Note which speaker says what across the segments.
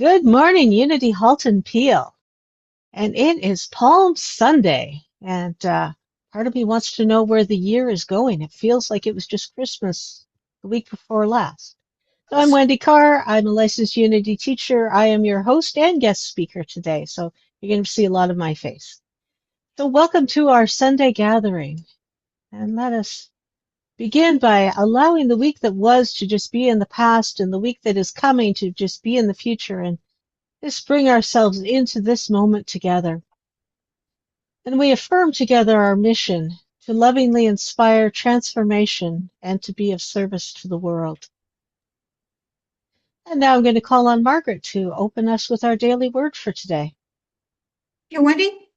Speaker 1: Good morning, Unity Halton Peel. And it is Palm Sunday. And part of me wants to know where the year is going. It feels like it was just Christmas the week before last. So I'm Wendy Karr. I'm a licensed Unity teacher. I am your host and guest speaker today. So you're going to see a lot of my face. So welcome to our Sunday gathering. And let us begin by allowing the week that was to just be in the past and the week that is coming to just be in the future, and just bring ourselves into this moment together. And we affirm together our mission to lovingly inspire transformation and to be of service to the world. And now I'm going to call on Margaret to open us with our daily word for today.
Speaker 2: Hey, Wendy.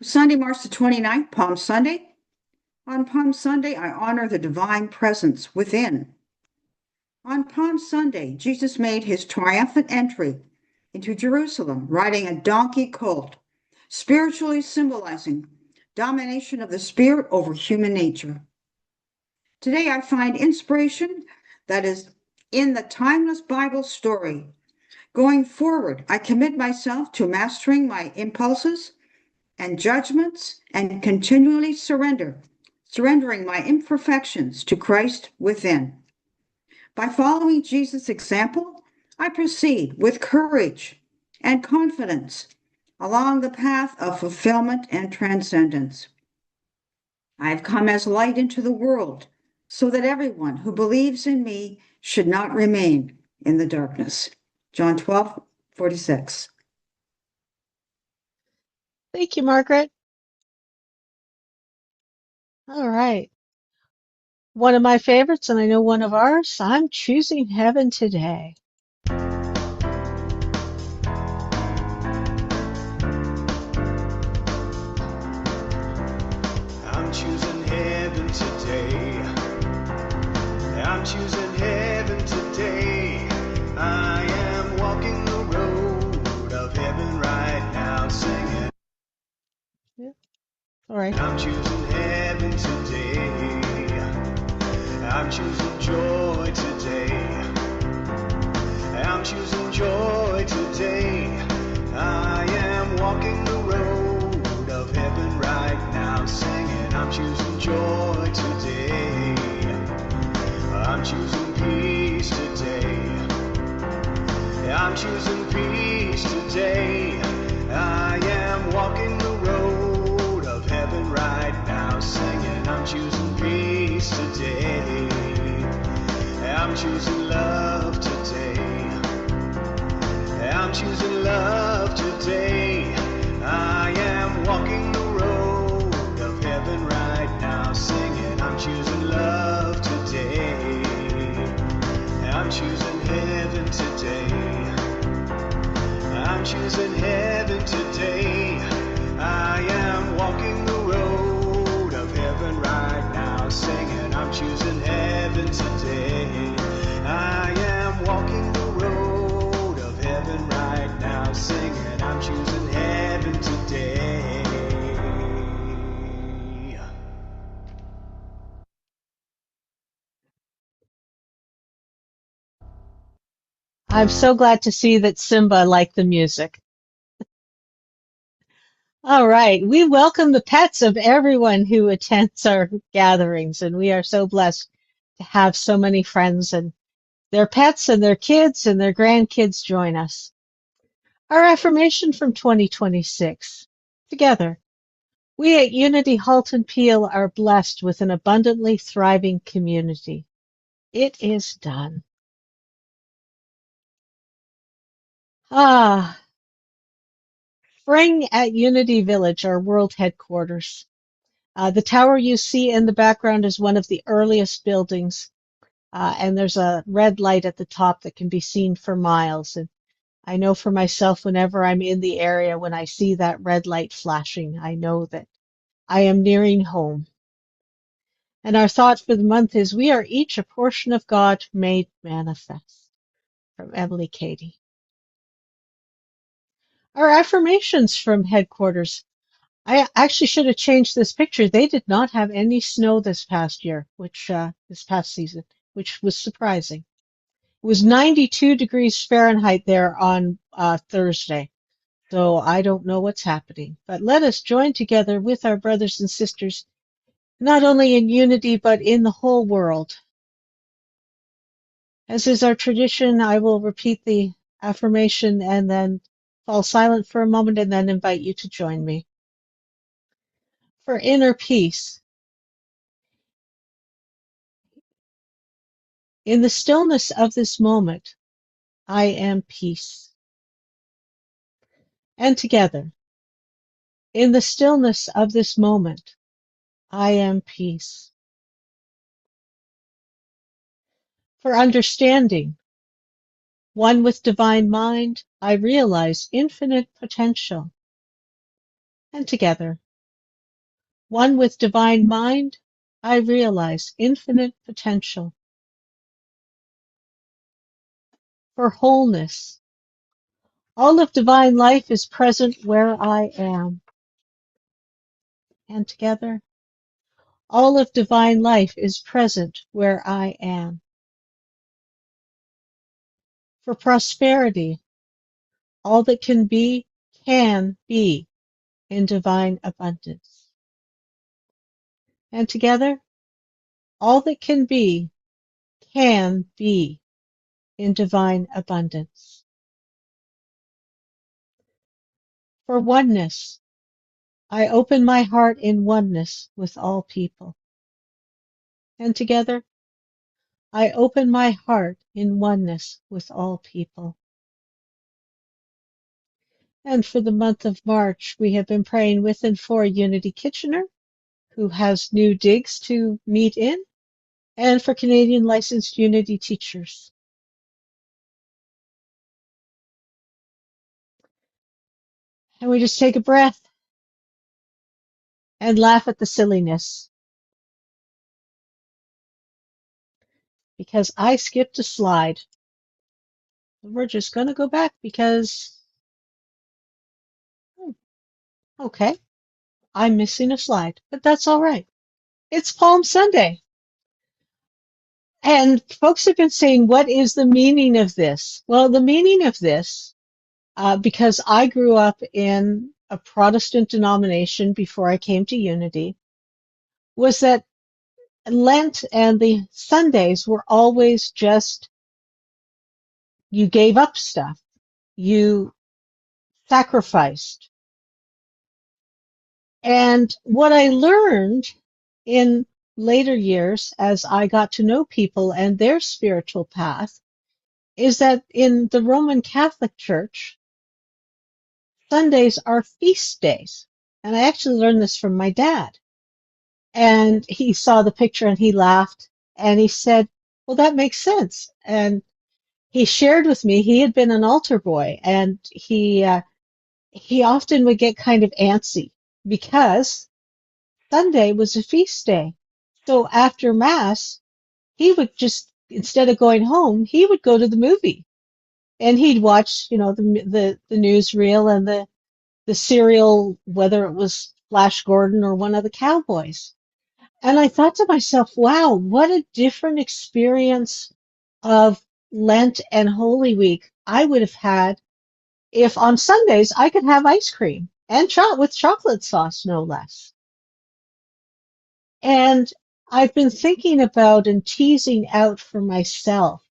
Speaker 2: Sunday, March the 29th, Palm Sunday. On Palm Sunday, I honor the divine presence within. On Palm Sunday, Jesus made his triumphant entry into Jerusalem, riding a donkey colt, spiritually symbolizing domination of the spirit over human nature. Today, I find inspiration that is in the timeless Bible story. Going forward, I commit myself to mastering my impulses and judgments and continually surrendering my imperfections to Christ within. By following Jesus' example, I proceed with courage and confidence along the path of fulfillment and transcendence. I have come as light into the world so that everyone who believes in me should not remain in the darkness. John 12:46.
Speaker 1: Thank you, Margaret. All right. One of my favorites, and I know one of ours, I'm choosing heaven today.
Speaker 3: I'm choosing heaven today. I'm choosing heaven today. I am walking the road of heaven right now, singing.
Speaker 1: Yeah. All right.
Speaker 3: I'm choosing heaven today. I'm choosing joy today. I'm choosing joy today. I am walking the road of heaven right now, singing. I'm choosing joy today. I'm choosing peace today. I'm choosing peace today. I am walking the road of heaven right now, singing. I'm choosing peace today. I'm choosing love today. I'm choosing love today. I am walking the road of heaven right now, singing. I'm choosing love today. I'm choosing heaven today. I'm choosing heaven today. I am walking the road of heaven right now, singing. I'm choosing heaven today. I am walking the road of heaven right now, singing. I'm choosing heaven today.
Speaker 1: I'm so glad to see that Simba liked the music. All right. We welcome the pets of everyone who attends our gatherings, and we are so blessed to have so many friends and their pets and their kids and their grandkids join us. Our affirmation from 2026. Together, we at Unity Halton Peel are blessed with an abundantly thriving community. It is done. Ah, spring at Unity Village, our world headquarters. The tower you see in the background is one of the earliest buildings, and there's a red light at the top that can be seen for miles. And I know for myself, whenever I'm in the area, when I see that red light flashing, I know that I am nearing home. And our thought for the month is we are each a portion of God made manifest. From Emily Cady. Our affirmations from headquarters. I actually should have changed this picture. They did not have any snow this past year, this past season, which was surprising. was 92 degrees Fahrenheit there on Thursday. So I don't know what's happening. But let us join together with our brothers and sisters, not only in unity, but in the whole world. As is our tradition, I will repeat the affirmation and then fall silent for a moment and then invite you to join me. For inner peace, in the stillness of this moment, I am peace. And together, in the stillness of this moment, I am peace. For understanding, one with divine mind, I realize infinite potential. And together, one with divine mind, I realize infinite potential. For wholeness, all of divine life is present where I am. And together, all of divine life is present where I am. For prosperity, all that can be in divine abundance. And together, all that can be in divine abundance. For oneness, I open my heart in oneness with all people. And together, I open my heart in oneness with all people. And for the month of March, we have been praying with and for Unity Kitchener, who has new digs to meet in, and for Canadian licensed Unity teachers. And we just take a breath and laugh at the silliness. Because I skipped a slide. We're just going to go back because, okay, I'm missing a slide, but that's all right. It's Palm Sunday. And folks have been saying, what is the meaning of this? Well, the meaning of this, because I grew up in a Protestant denomination before I came to Unity, was that Lent and the Sundays were always just, you gave up stuff, you sacrificed. And what I learned in later years as I got to know people and their spiritual path is that in the Roman Catholic Church, Sundays are feast days. And I actually learned this from my dad. And he saw the picture and he laughed and he said, well, that makes sense. And he shared with me, he had been an altar boy and he often would get kind of antsy because Sunday was a feast day. So after Mass, he would just, instead of going home, he would go to the movie and he'd watch, the newsreel and the serial, whether it was Flash Gordon or one of the cowboys. And I thought to myself, wow, what a different experience of Lent and Holy Week I would have had if on Sundays I could have ice cream and with chocolate sauce, no less. And I've been thinking about and teasing out for myself,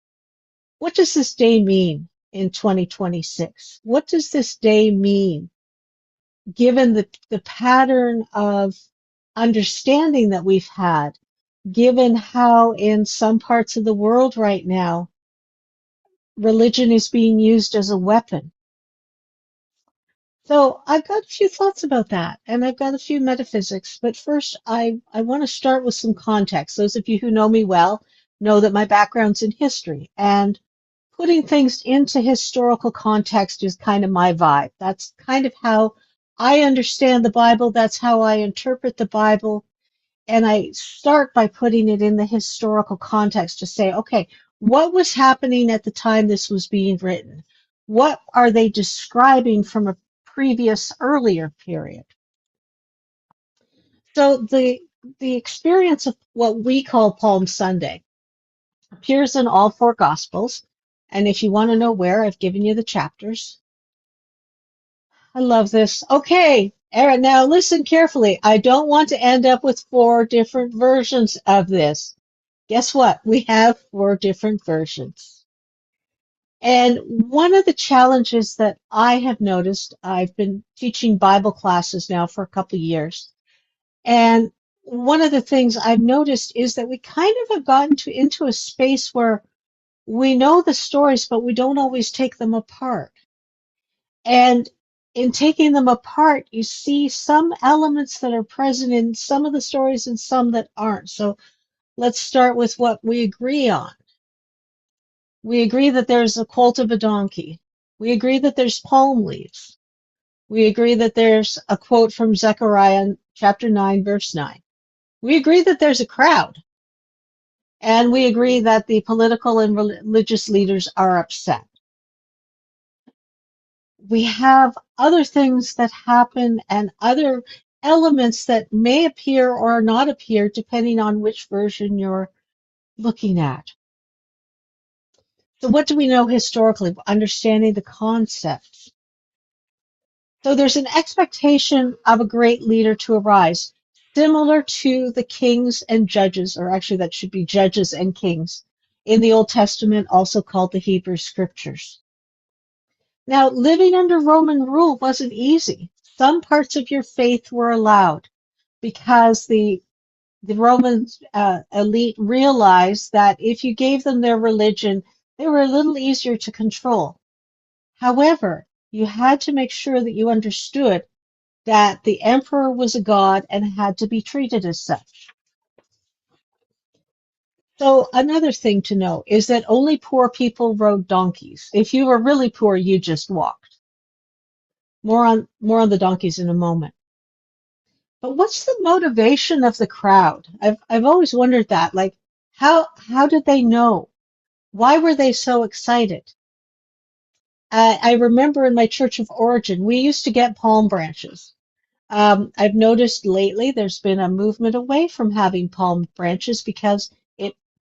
Speaker 1: what does this day mean in 2026? What does this day mean, given the pattern of understanding that we've had, given how in some parts of the world right now, religion is being used as a weapon? So I've got a few thoughts about that, and I've got a few metaphysics. But first, I want to start with some context. Those of you who know me well know that my background's in history, and putting things into historical context is kind of my vibe. That's kind of how I understand the Bible. That's how I interpret the Bible. And I start by putting it in the historical context to say, okay, what was happening at the time this was being written? What are they describing from a previous earlier period? So the experience of what we call Palm Sunday appears in all four Gospels. And if you want to know where, I've given you the chapters. I love this. Okay, Erin, now listen carefully. I don't want to end up with 4 different versions of this. Guess what? We have 4 different versions. And one of the challenges that I have noticed, I've been teaching Bible classes now for a couple of years, and one of the things I've noticed is that we kind of have gotten into a space where we know the stories, but we don't always take them apart. And in taking them apart, you see some elements that are present in some of the stories and some that aren't. So let's start with what we agree on. We agree that there's a colt of a donkey. We agree that there's palm leaves. We agree that there's a quote from Zechariah chapter 9, verse 9. We agree that there's a crowd. And we agree that the political and religious leaders are upset. We have other things that happen and other elements that may appear or not appear depending on which version you're looking at. So what do we know historically? Understanding the concepts. So there's an expectation of a great leader to arise, similar to the kings and judges, or actually that should be judges and kings, in the Old Testament, also called the Hebrew Scriptures. Now, living under Roman rule wasn't easy. Some parts of your faith were allowed because the Roman elite realized that if you gave them their religion, they were a little easier to control. However, you had to make sure that you understood that the emperor was a god and had to be treated as such. So another thing to know is that only poor people rode donkeys. If you were really poor, you just walked. More on the donkeys in a moment. But what's the motivation of the crowd? I've always wondered that. Like, how did they know? Why were they so excited? I remember in my church of origin, we used to get palm branches. I've noticed lately there's been a movement away from having palm branches because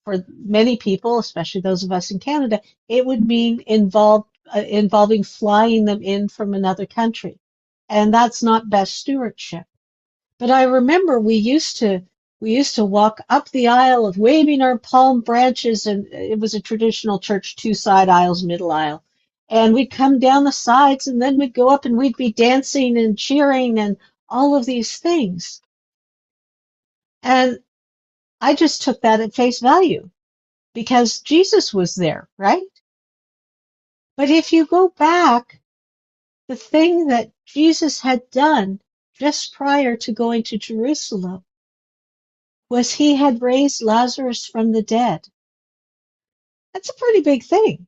Speaker 1: for many people, especially those of us in Canada, it would mean involving flying them in from another country. And that's not best stewardship. But I remember we used to walk up the aisle of waving our palm branches, and it was a traditional church, 2 side aisles, middle aisle. And we'd come down the sides, and then we'd go up and we'd be dancing and cheering and all of these things. And I just took that at face value because Jesus was there, right? But if you go back, the thing that Jesus had done just prior to going to Jerusalem was he had raised Lazarus from the dead. That's a pretty big thing.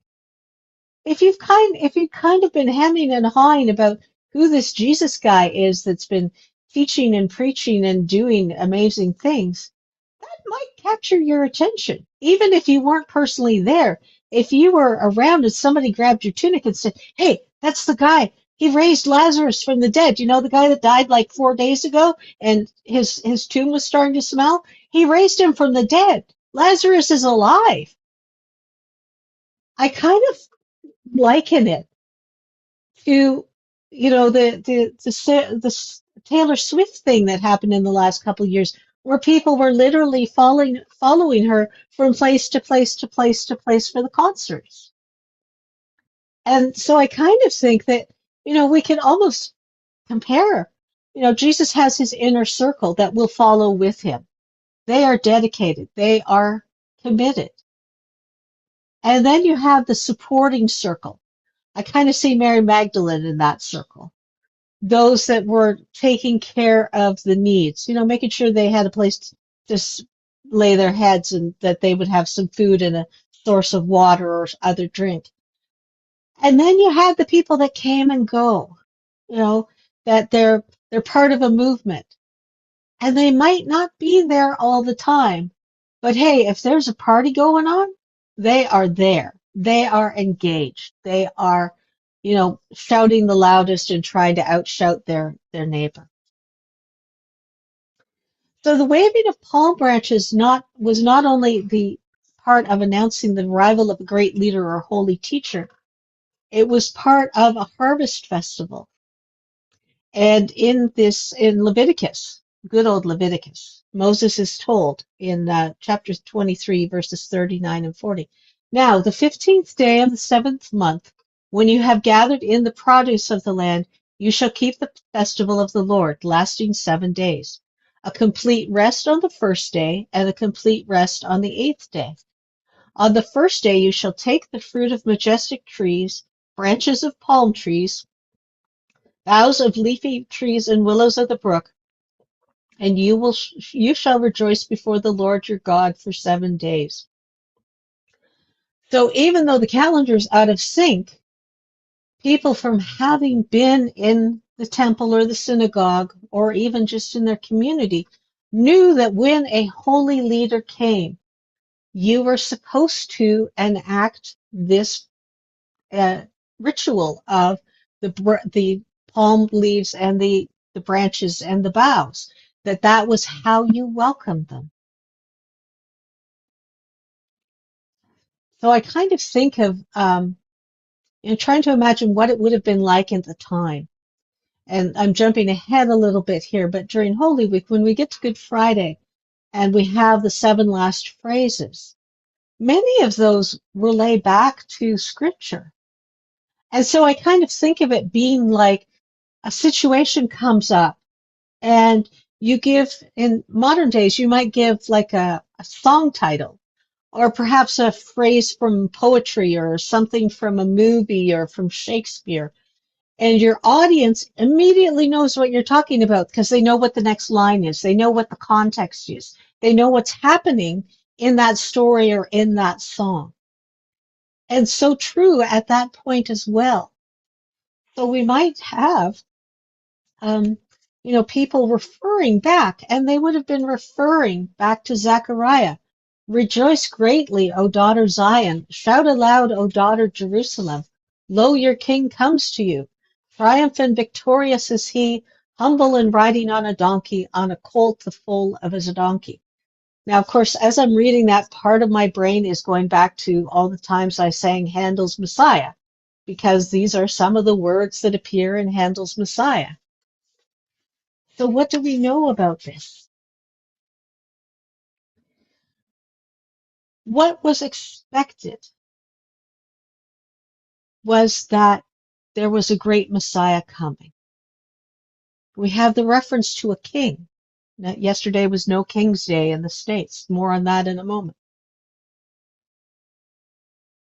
Speaker 1: If you've kind of been hemming and hawing about who this Jesus guy is that's been teaching and preaching and doing amazing things, that might capture your attention. Even if you weren't personally there, if you were around and somebody grabbed your tunic and said, "Hey, that's the guy. He raised Lazarus from the dead. You know, the guy that died like 4 days ago and his tomb was starting to smell? He raised him from the dead. Lazarus is alive." I kind of liken it to, the Taylor Swift thing that happened in the last couple of years, where people were literally following her from place to place to place to place for the concerts. And so I kind of think that, we can almost compare. Jesus has his inner circle that will follow with him. They are dedicated. They are committed. And then you have the supporting circle. I kind of see Mary Magdalene in that circle. Those that were taking care of the needs, making sure they had a place to lay their heads and that they would have some food and a source of water or other drink. And then you had the people that came and go, that they're part of a movement. And they might not be there all the time, but hey, if there's a party going on, they are there. They are engaged. They are, shouting the loudest and trying to outshout their neighbor. So the waving of palm branches was not only the part of announcing the arrival of a great leader or holy teacher. It was part of a harvest festival. And in Leviticus, good old Leviticus, Moses is told in chapter 23, verses 39 and 40. Now, the 15th day of the 7th month, when you have gathered in the produce of the land, you shall keep the festival of the Lord, lasting 7 days. A complete rest on the first day, and a complete rest on the 8th day. On the first day you shall take the fruit of majestic trees, branches of palm trees, boughs of leafy trees and willows of the brook, and you shall rejoice before the Lord your God for 7 days. So even though the calendar's out of sync, people from having been in the temple or the synagogue or even just in their community knew that when a holy leader came, you were supposed to enact this ritual of the palm leaves and the branches and the boughs, that was how you welcomed them. So I kind of think of trying to imagine what it would have been like at the time. And I'm jumping ahead a little bit here, but during Holy Week, when we get to Good Friday and we have the 7 last phrases, many of those relay back to Scripture. And so I kind of think of it being like a situation comes up and you give, in modern days, you might give like a song title or perhaps a phrase from poetry or something from a movie or from Shakespeare. And your audience immediately knows what you're talking about because they know what the next line is. They know what the context is. They know what's happening in that story or in that song. And so true at that point as well. So we might have people referring back, and they would have been referring back to Zechariah. Rejoice greatly, O daughter Zion. Shout aloud, O daughter Jerusalem. Lo, your king comes to you. Triumphant, victorious is he, humble and riding on a donkey, on a colt the foal of his donkey. Now, of course, as I'm reading that, part of my brain is going back to all the times I sang Handel's Messiah, because these are some of the words that appear in Handel's Messiah. So what do we know about this? What was expected was that there was a great Messiah coming. We have the reference to a king. Now, yesterday was No King's Day in the States. More on that in a moment.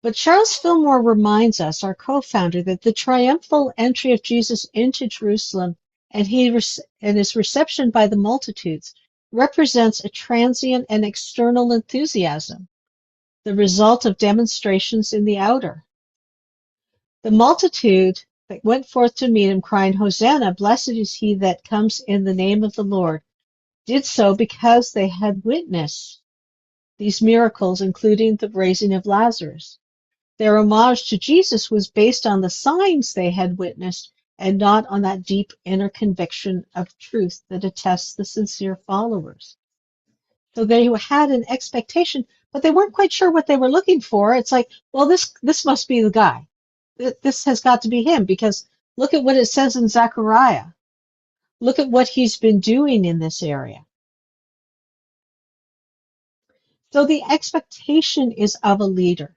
Speaker 1: But Charles Fillmore reminds us, our co-founder, that the triumphal entry of Jesus into Jerusalem and his reception by the multitudes represents a transient and external enthusiasm, the result of demonstrations in the outer. The multitude that went forth to meet him, crying, Hosanna, blessed is he that comes in the name of the Lord, did so because they had witnessed these miracles, including the raising of Lazarus. Their homage to Jesus was based on the signs they had witnessed and not on that deep inner conviction of truth that attests the sincere followers. So they had an expectation, but they weren't quite sure what they were looking for. It's like, well, this must be the guy. This has got to be him, because look at what it says in Zechariah. Look at what he's been doing in this area. So the expectation is of a leader.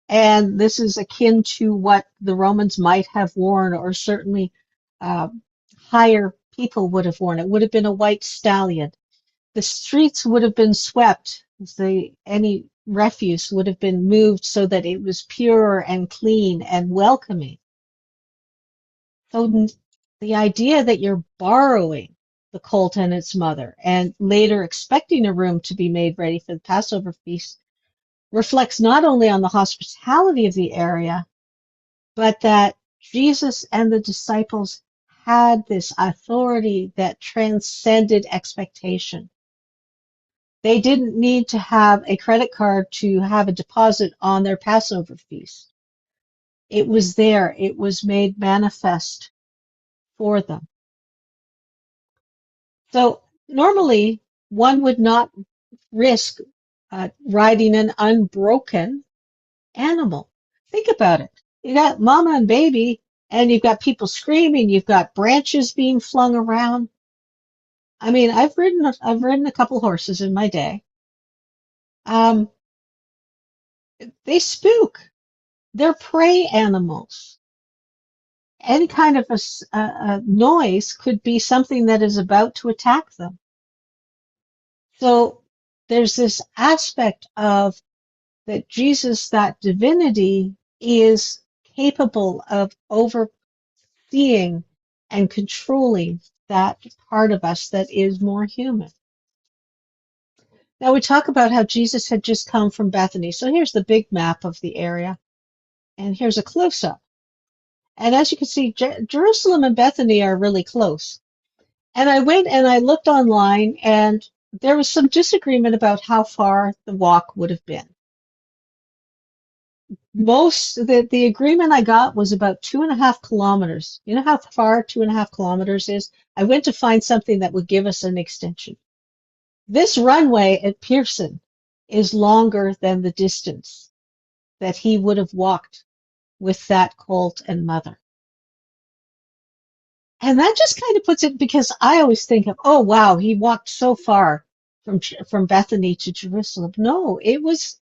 Speaker 1: And this is akin to what the Romans might have worn, or certainly higher people would have worn. It would have been a white stallion. The streets would have been swept. Any refuse would have been moved so that it was pure and clean and welcoming. So the idea that you're borrowing the colt and its mother and later expecting a room to be made ready for the Passover feast reflects not only on the hospitality of the area, but that Jesus and the disciples had this authority that transcended expectation. They didn't need to have a credit card to have a deposit on their Passover feast. It was there. It was made manifest for them. So normally one would not risk riding an unbroken animal. Think about it. You got mama and baby, and you've got people screaming. You've got branches being flung around. I mean, I've ridden a couple horses in my day. Um, they spook. They're prey animals. Any kind of a noise could be something that is about to attack them. So there's this aspect of that Jesus, that divinity, is capable of overseeing and controlling that part of us that is more human. Now we talk about how Jesus had just come from Bethany. So here's the big map of the area, and here's a close-up. And as you can see, Jerusalem and Bethany are really close. And I went and I looked online, and there was some disagreement about how far the walk would have been. The agreement I got was about 2.5 kilometers. You know how far 2.5 kilometers is? I went to find something that would give us an extension. This runway at Pearson is longer than the distance that he would have walked with that colt and mother. And that just kind of puts it, because I always think of, oh wow, he walked so far from Bethany to Jerusalem. No, it was,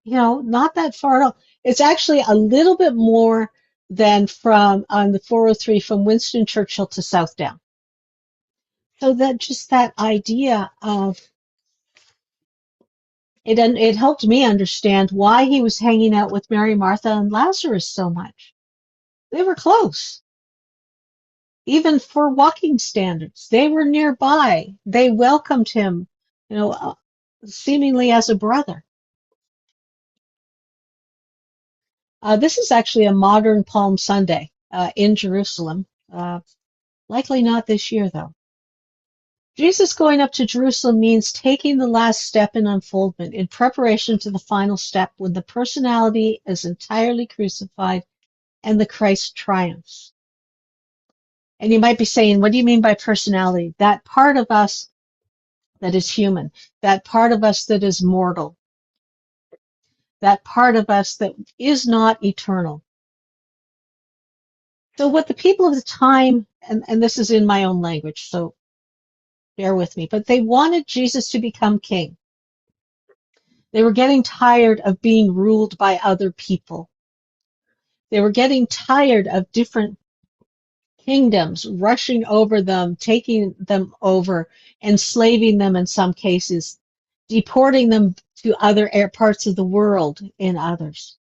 Speaker 1: not that far at all. It's actually a little bit more than from on the 403 from Winston Churchill to Southdown. So that idea of it helped me understand why he was hanging out with Mary, Martha, and Lazarus so much. They were close. Even for walking standards, they were nearby. They welcomed him, seemingly as a brother. This is actually a modern Palm Sunday in Jerusalem. Likely not this year, though. Jesus going up to Jerusalem means taking the last step in unfoldment in preparation to the final step when the personality is entirely crucified and the Christ triumphs. And you might be saying, what do you mean by personality? That part of us that is human, that part of us that is mortal, that part of us that is not eternal. So what the people of the time, and this is in my own language, so bear with me, but they wanted Jesus to become king. They were getting tired of being ruled by other people. They were getting tired of different kingdoms rushing over them, taking them over, enslaving them in some cases, deporting them to other parts of the world in others.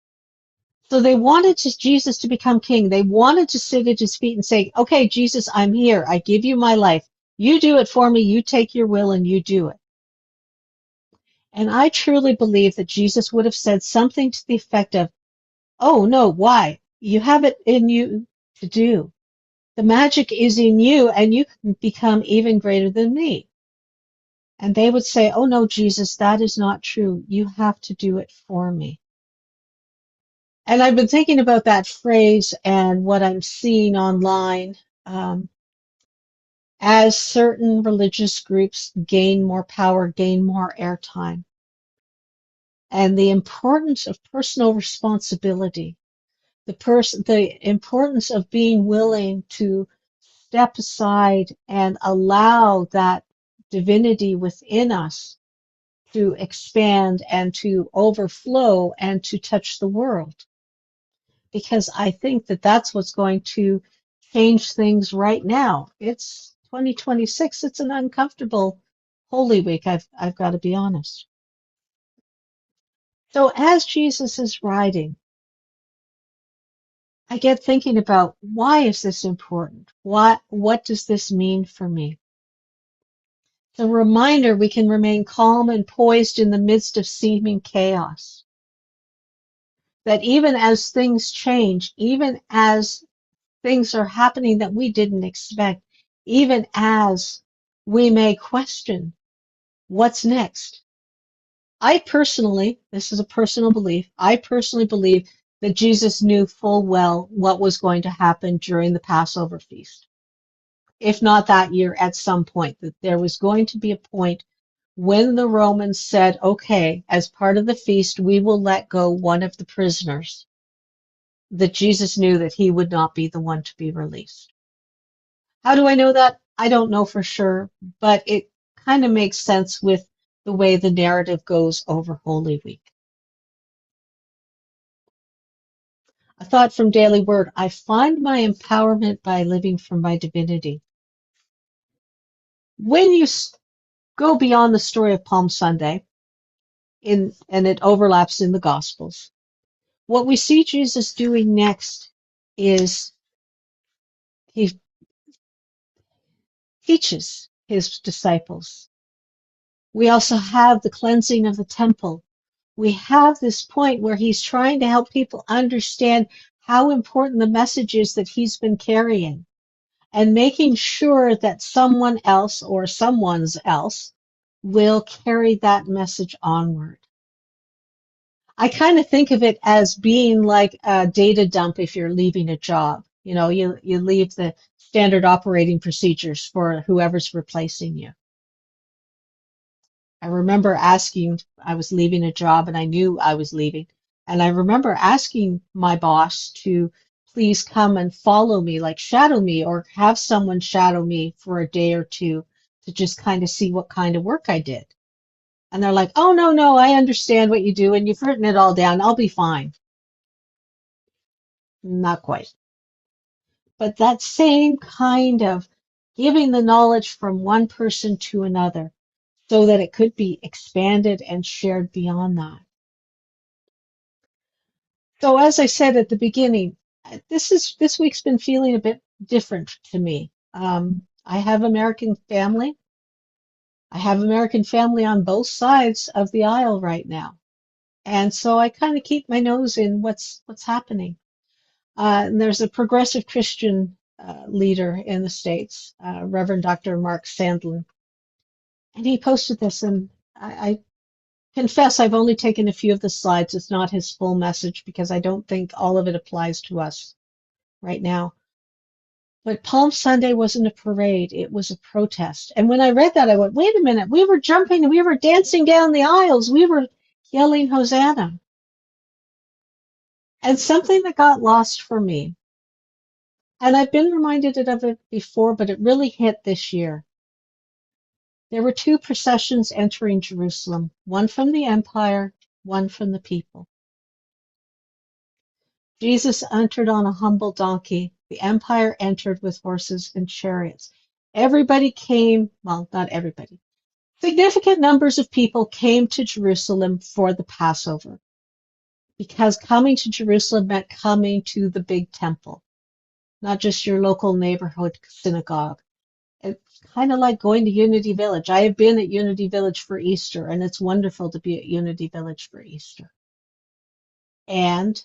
Speaker 1: So they wanted Jesus to become king. They wanted to sit at his feet and say, okay, Jesus, I'm here. I give you my life. You do it for me. You take your will and you do it. And I truly believe that Jesus would have said something to the effect of, oh, no, why? You have it in you to do. The magic is in you, and you can become even greater than me. And they would say, oh, no, Jesus, that is not true. You have to do it for me. And I've been thinking about that phrase and what I'm seeing online as certain religious groups gain more power, gain more airtime, and the importance of personal responsibility, the importance of being willing to step aside and allow that divinity within us to expand and to overflow and to touch the world. Because I think that that's what's going to change things right now. It's 2026. It's an uncomfortable Holy Week. I've got to be honest. So as Jesus is riding, I get thinking about, why is this important? What does this mean for me? It's a reminder we can remain calm and poised in the midst of seeming chaos. That even as things change, even as things are happening that we didn't expect, even as we may question what's next. This is a personal belief, I personally believe that Jesus knew full well what was going to happen during the Passover feast. If not that year, at some point, that there was going to be a point when the Romans said, okay, as part of the feast, we will let go one of the prisoners, that Jesus knew that he would not be the one to be released. How do I know that? I don't know for sure, but it kind of makes sense with the way the narrative goes over Holy Week. A thought from Daily Word: I find my empowerment by living from my divinity. When you go beyond the story of Palm Sunday, and it overlaps in the Gospels, what we see Jesus doing next is he teaches his disciples. We also have the cleansing of the temple. We have this point where he's trying to help people understand how important the message is that he's been carrying, and making sure that someone else or someone's else will carry that message onward. I kind of think of it as being like a data dump if you're leaving a job. You know, you leave the standard operating procedures for whoever's replacing you. I remember I was leaving a job and I knew I was leaving. And I remember asking my boss to please come and follow me, like shadow me, or have someone shadow me for a day or two to just kind of see what kind of work I did. And they're like, oh, no, I understand what you do and you've written it all down. I'll be fine. Not quite. But that same kind of giving the knowledge from one person to another so that it could be expanded and shared beyond that. So as I said at the beginning, this week's been feeling a bit different to me. I have American family. I have American family on both sides of the aisle right now. And so I kind of keep my nose in what's happening. And there's a progressive Christian leader in the States, Reverend Dr. Mark Sandlin. And he posted this, and I confess I've only taken a few of the slides. It's not his full message because I don't think all of it applies to us right now. But Palm Sunday wasn't a parade, it was a protest. And when I read that, I went, wait a minute, we were jumping, we were dancing down the aisles, we were yelling Hosanna. And something that got lost for me, and I've been reminded of it before, but it really hit this year. There were two processions entering Jerusalem, one from the empire, one from the people. Jesus entered on a humble donkey. The empire entered with horses and chariots. Everybody came, well, not everybody. Significant numbers of people came to Jerusalem for the Passover, because coming to Jerusalem meant coming to the big temple, not just your local neighborhood synagogue. It's kind of like going to Unity Village. I have been at Unity Village for Easter, and it's wonderful to be at Unity Village for Easter. And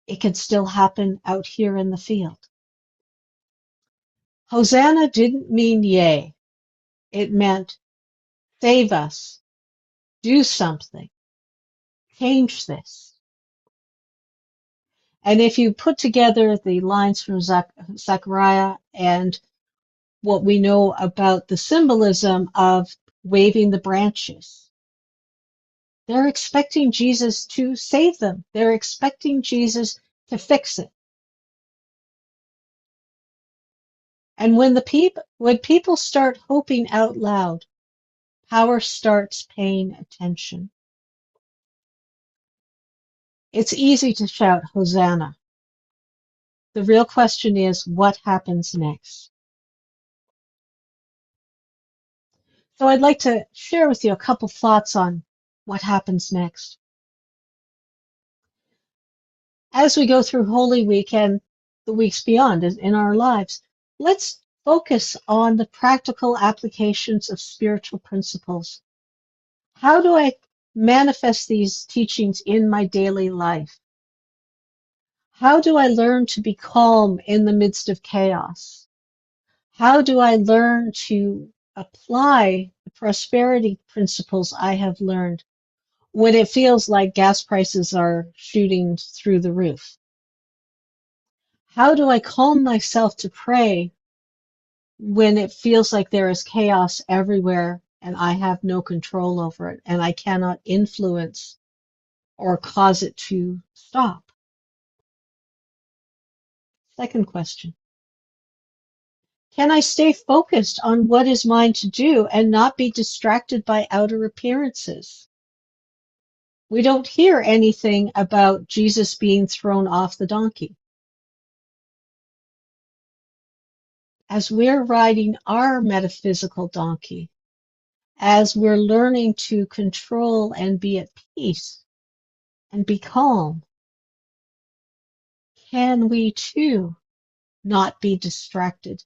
Speaker 1: it can still happen out here in the field. Hosanna didn't mean yay. It meant save us, do something, change this. And if you put together the lines from Zechariah and what we know about the symbolism of waving the branches, they're expecting Jesus to save them. They're expecting Jesus to fix it. And when people start hoping out loud, power starts paying attention. It's easy to shout Hosanna. The real question is, what happens next? So I'd like to share with you a couple thoughts on what happens next. As we go through Holy Week and the weeks beyond in our lives, let's focus on the practical applications of spiritual principles. How do I manifest these teachings in my daily life? How do I learn to be calm in the midst of chaos? How do I learn to apply the prosperity principles I have learned when it feels like gas prices are shooting through the roof? How do I calm myself to pray when it feels like there is chaos everywhere and I have no control over it and I cannot influence or cause it to stop? Second question. Can I stay focused on what is mine to do and not be distracted by outer appearances? We don't hear anything about Jesus being thrown off the donkey. As we're riding our metaphysical donkey, as we're learning to control and be at peace and be calm, can we too not be distracted?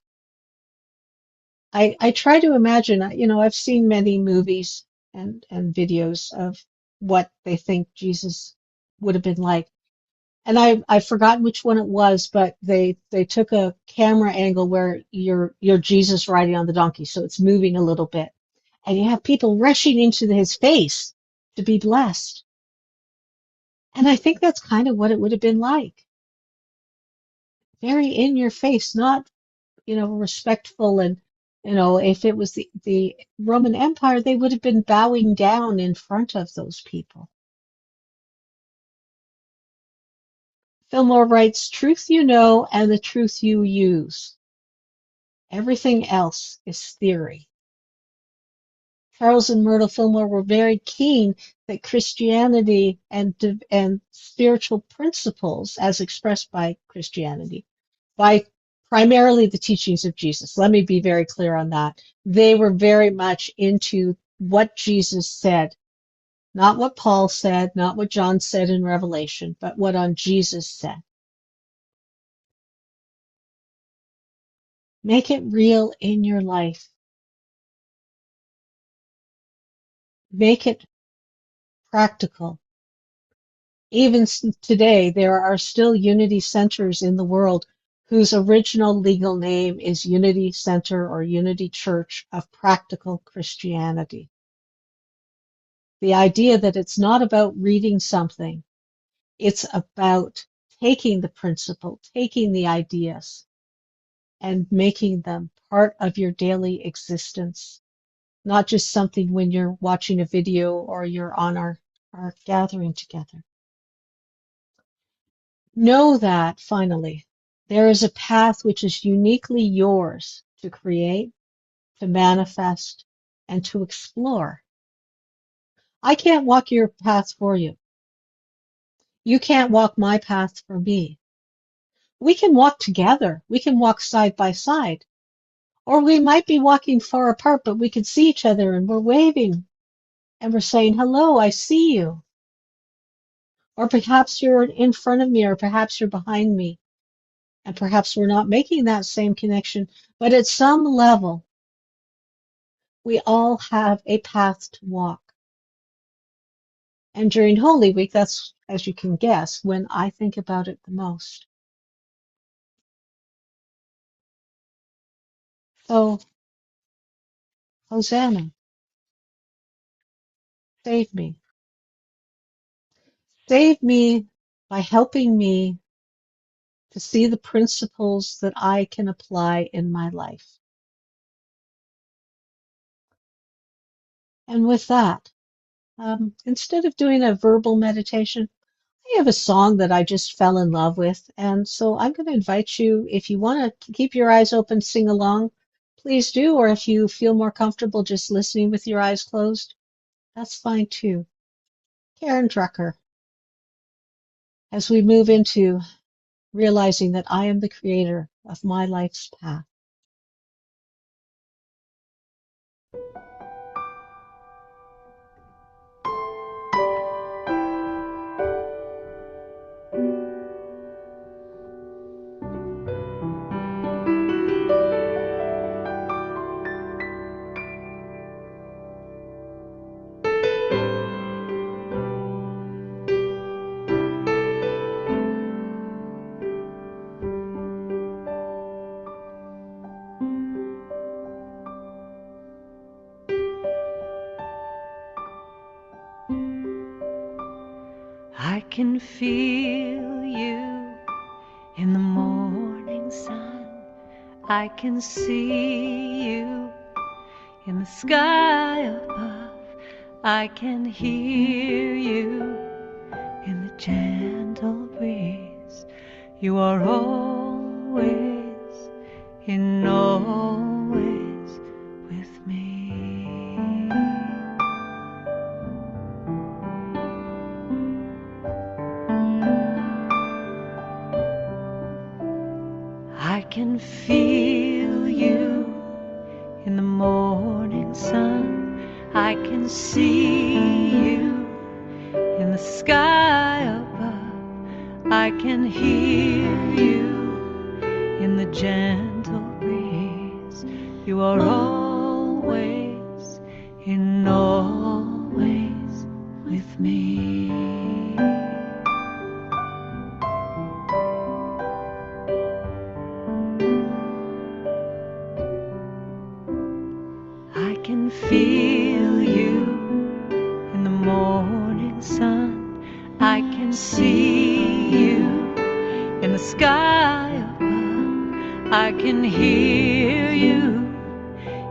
Speaker 1: I try to imagine, I've seen many movies and videos of what they think Jesus would have been like. And I've forgotten which one it was, but they took a camera angle where you're Jesus riding on the donkey, so it's moving a little bit. And you have people rushing into his face to be blessed. And I think that's kind of what it would have been like. Very in your face, not, respectful. And, if it was the Roman Empire, they would have been bowing down in front of those people. Fillmore writes, truth you know and the truth you use. Everything else is theory. Charles and Myrtle Fillmore were very keen that Christianity and spiritual principles, as expressed by Christianity, by primarily the teachings of Jesus. Let me be very clear on that. They were very much into what Jesus said, not what Paul said, not what John said in Revelation, but what Jesus said. Make it real in your life. Make it practical. Even today, there are still Unity Centers in the world whose original legal name is Unity Center or Unity Church of Practical Christianity. The idea that it's not about reading something, it's about taking the principle, taking the ideas, and making them part of your daily existence, not just something when you're watching a video or you're on our gathering together. Know that, finally, there is a path which is uniquely yours to create, to manifest, and to explore. I can't walk your path for you. You can't walk my path for me. We can walk together. We can walk side by side. Or we might be walking far apart, but we can see each other and we're waving and we're saying, hello, I see you. Or perhaps you're in front of me, or perhaps you're behind me. And perhaps we're not making that same connection, but at some level, we all have a path to walk. And during Holy Week, that's, as you can guess, when I think about it the most. So, Hosanna, save me. Save me by helping me to see the principles that I can apply in my life. And with that, instead of doing a verbal meditation, I have a song that I just fell in love with. And so I'm going to invite you, if you want to keep your eyes open, sing along, please do. Or if you feel more comfortable just listening with your eyes closed, that's fine too. Karen Drucker, as we move into realizing that I am the creator of my life's path.
Speaker 4: I can feel you in the morning sun. I can see you in the sky above. I can hear you in the gentle breeze. You are always in always with me. I can feel you in the morning sun. I can see you in the sky above. I can hear you in the gentle breeze. You are always in always with me. I can feel you in the morning sun. I can see you in the sky above. I can hear you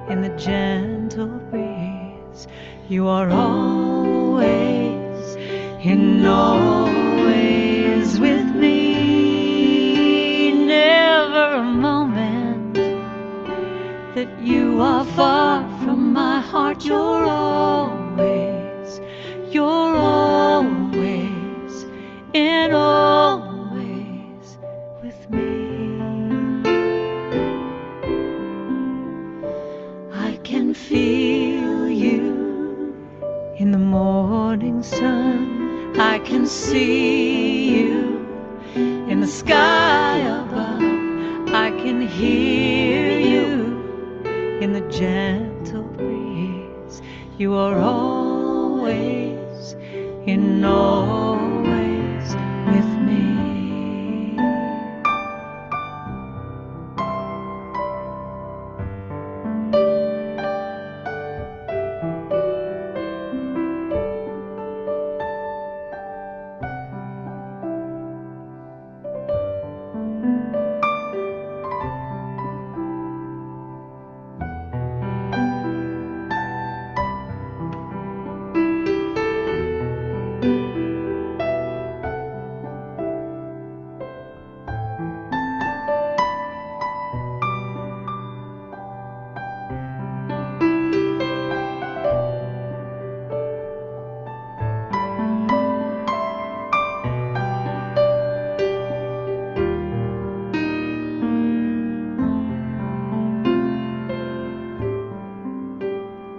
Speaker 4: in the gentle breeze. You are always in always with me. Never a moment that you are far from my heart. You're always in always with me. I can feel you in the morning sun. I can see you in the sky above. I can hear you in the gentle breeze. You are always in always with me.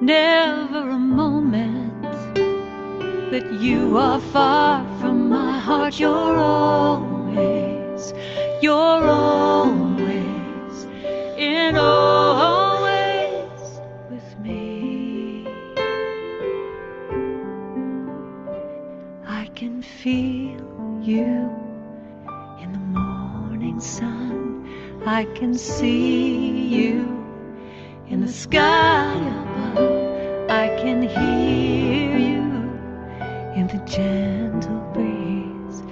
Speaker 4: Never a moment that you are far from my heart. You're always in always with me. I can feel you in the morning sun. I can see you in the sky above. I can hear you in the gentle breeze.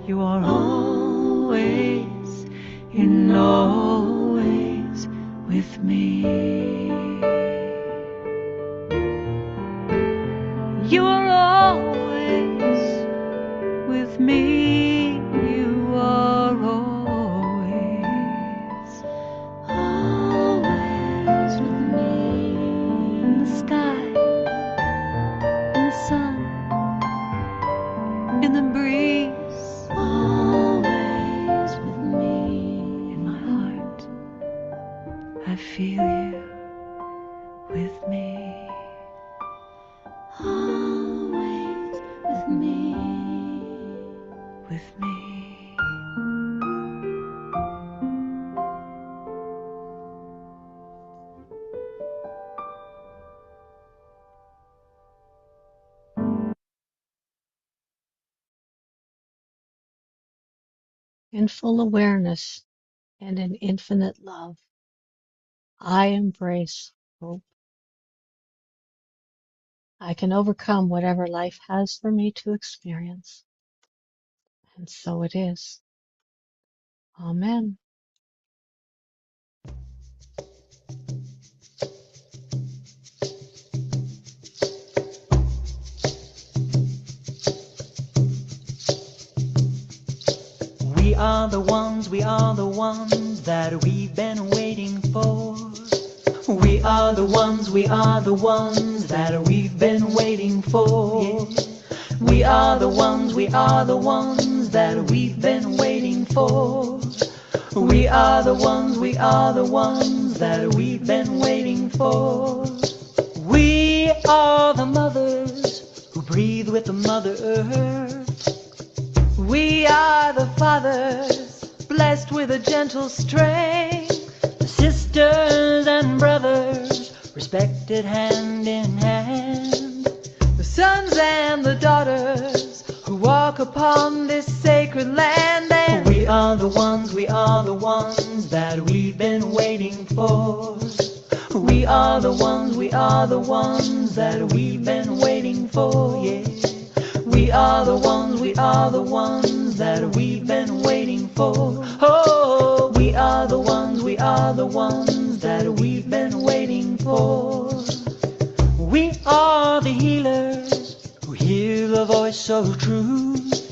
Speaker 4: You are always in always with me. You are always with me. You are always with me. In the sky, in the sun, in the breeze, always with me. In my heart, I feel you with me. Always with me, with me.
Speaker 1: In full awareness and in infinite love, I embrace hope. I can overcome whatever life has for me to experience. And so it is. Amen.
Speaker 5: are the ones, we are the ones that we've been waiting for. We are the ones, we are the ones that we've been waiting for. We are the ones, we are the ones that we've been waiting for. We are the ones, we are the ones that we've been waiting for. We are the mothers who breathe with the Mother Earth. We are the fathers blessed with a gentle strength. The sisters and brothers respected hand in hand. The sons and the daughters who walk upon this sacred land. And we are the ones, we are the ones that we've been waiting for. We are the ones, we are the ones that we've been waiting for, yeah. We are the ones, we are the ones that we've been waiting for. Oh, we are the ones, we are the ones that we've been waiting for. We are the healers who hear the voice of truth.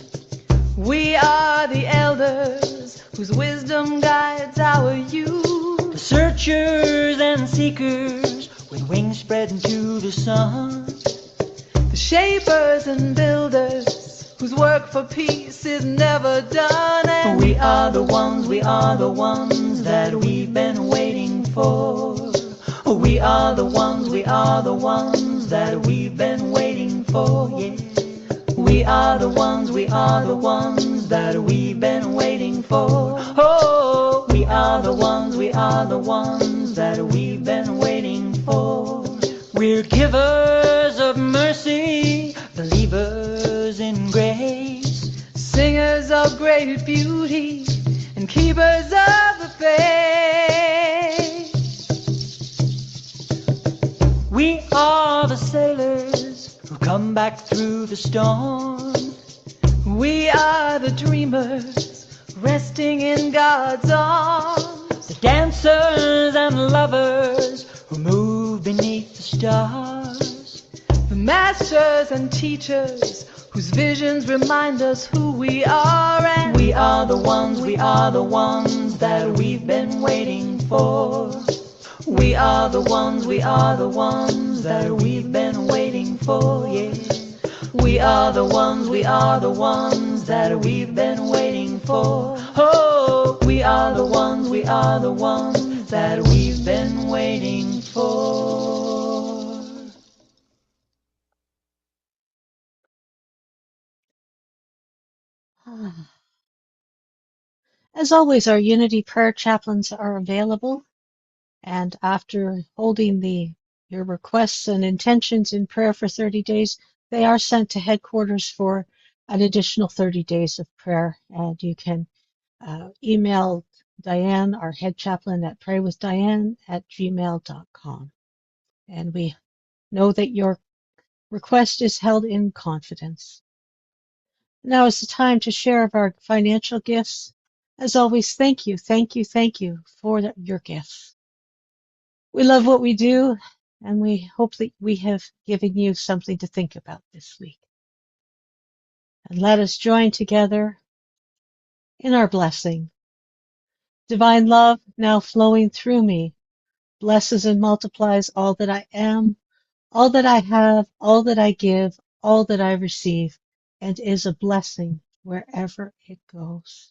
Speaker 5: We are the elders whose wisdom guides our youth. The searchers and seekers with wings spread into the sun. The shapers and builders whose work for peace is never done. And we are the ones, we are the ones that we've been waiting for. We are the ones, we are the ones that we've been waiting for, yeah. We are the ones, we are the ones that we've been waiting for. Oh, we are the ones, we are the ones that we've been waiting for. We're givers of mercy, believers in grace, singers of great beauty, and keepers of the faith. We are the sailors who come back through the storm. We are the dreamers resting in God's arms. The dancers and lovers who move beneath the stars. The masters and teachers whose visions remind us who we are. And we are the ones, we are the ones that we've been waiting for. We are the ones, we are the ones that we've been waiting for, yeah. We are the ones, we are the ones that we've been waiting for. Oh, we are the ones, we are the ones that we've been waiting for.
Speaker 1: As always, our Unity Prayer Chaplains are available, and after holding your requests and intentions in prayer for 30 days, they are sent to headquarters for an additional 30 days of prayer. And you can email Diane, our head chaplain, at praywithdiane@gmail.com. And we know that your request is held in confidence. Now is the time to share of our financial gifts. As always, thank you, thank you, thank you for your gifts. We love what we do, and we hope that we have given you something to think about this week. And let us join together in our blessing. Divine love now flowing through me blesses and multiplies all that I am, all that I have, all that I give, all that I receive, and is a blessing wherever it goes.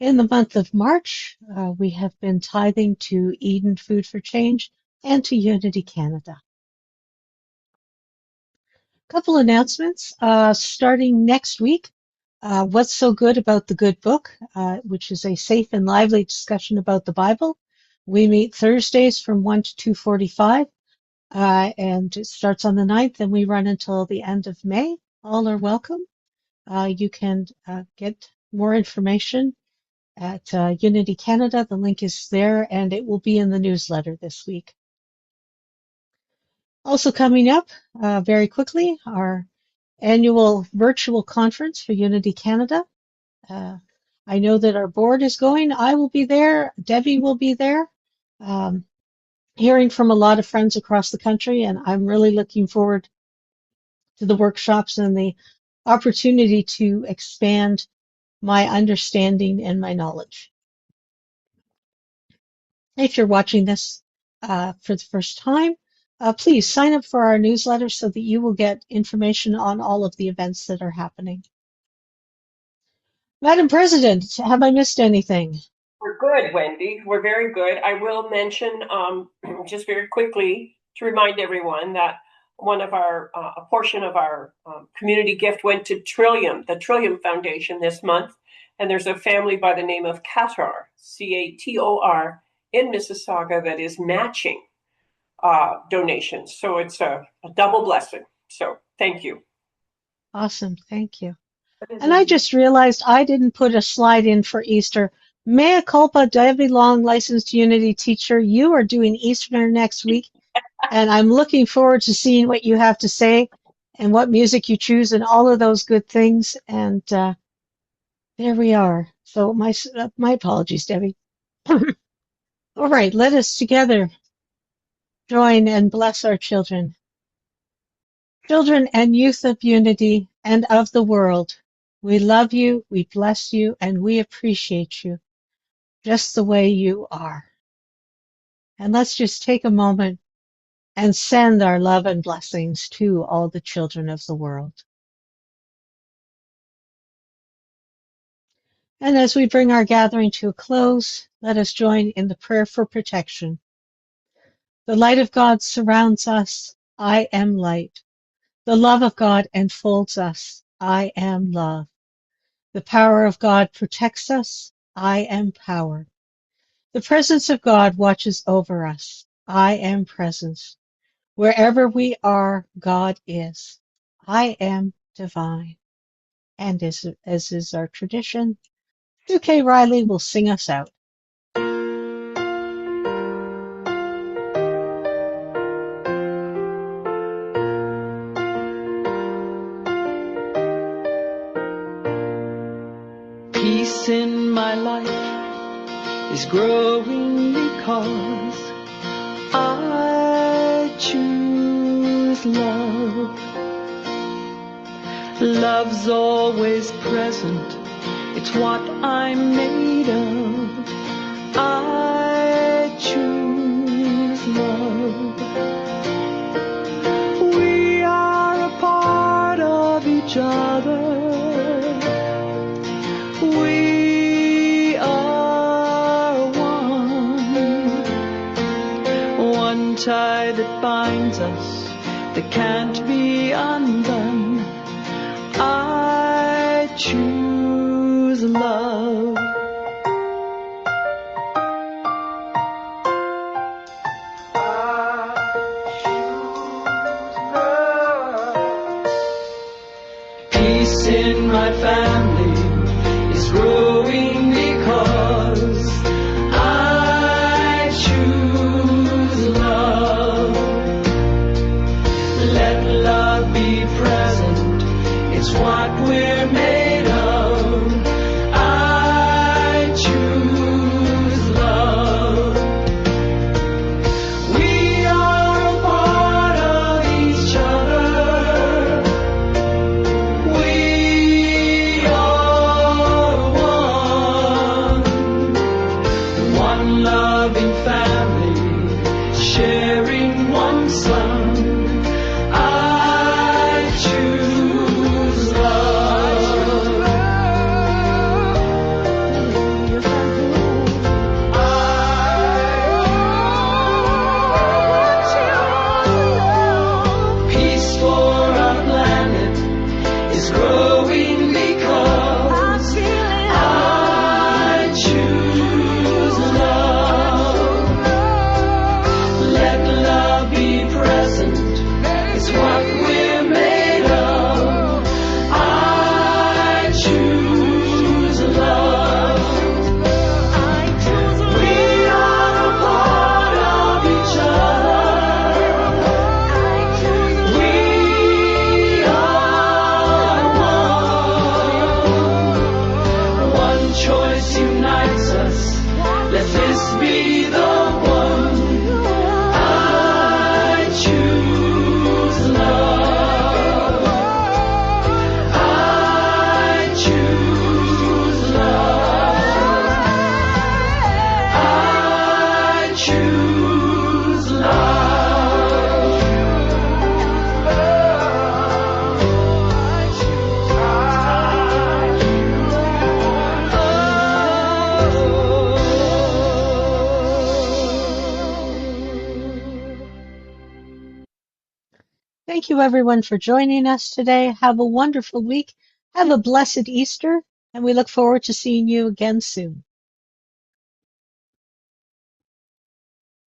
Speaker 1: In the month of March, we have been tithing to Eden Food for Change and to Unity Canada. Couple announcements. Starting next week, What's So Good About the Good Book, which is a safe and lively discussion about the Bible. We meet Thursdays from 1 to 2:45, and it starts on the 9th, and we run until the end of May. All are welcome. You can get more information at Unity Canada. The link is there, and it will be in the newsletter this week. Also coming up very quickly, our annual virtual conference for Unity Canada. I know that our board is going. I will be there. Debbie will be there. Hearing from a lot of friends across the country, and I'm really looking forward to the workshops and the opportunity to expand my understanding and my knowledge. If you're watching this for the first time, please sign up for our newsletter so that you will get information on all of the events that are happening. Madam President, have I missed anything?
Speaker 6: We're good, Wendy. We're very good. I will mention just very quickly to remind everyone that one of our a portion of our community gift went to Trillium, the Trillium Foundation this month, and there's a family by the name of Karr, Cator, in Mississauga that is matching donations. So it's a double blessing. So thank you.
Speaker 1: Awesome, thank you. And I just realized I didn't put a slide in for Easter. Mea culpa, Debbie Long, licensed Unity teacher. You are doing Easter next week, and I'm looking forward to seeing what you have to say and what music you choose and all of those good things. And there we are. So my apologies, Debbie. All right, let us together join and bless our children. Children and youth of Unity and of the world, we love you, we bless you, and we appreciate you just the way you are. And let's just take a moment and send our love and blessings to all the children of the world. And as we bring our gathering to a close, let us join in the prayer for protection. The light of God surrounds us. I am light. The love of God enfolds us. I am love. The power of God protects us. I am power. The presence of God watches over us. I am presence. Wherever we are, God is. I am divine. And as is our tradition, 2K Riley will sing us out.
Speaker 5: Peace in my life is growing because I choose love. Love's always present, it's what I'm made of. I choose love. We are a part of each other. We are one tie that binds us, that can't be undone. I choose love. Peace in my family is growing because I choose love. Let love be present, it's what we're made of. I choose love. We are a part of each other. We are one loving family, sharing one sun. I choose love. Peace for our planet is growing because I choose love. Let love be present, it's what we're made of. I choose love. We are a part of each other. We are one choice unites us. Let this be the one. I choose love. I choose
Speaker 1: Thank you, everyone, for joining us today. Have a wonderful week. Have a blessed Easter, and we look forward to seeing you again soon.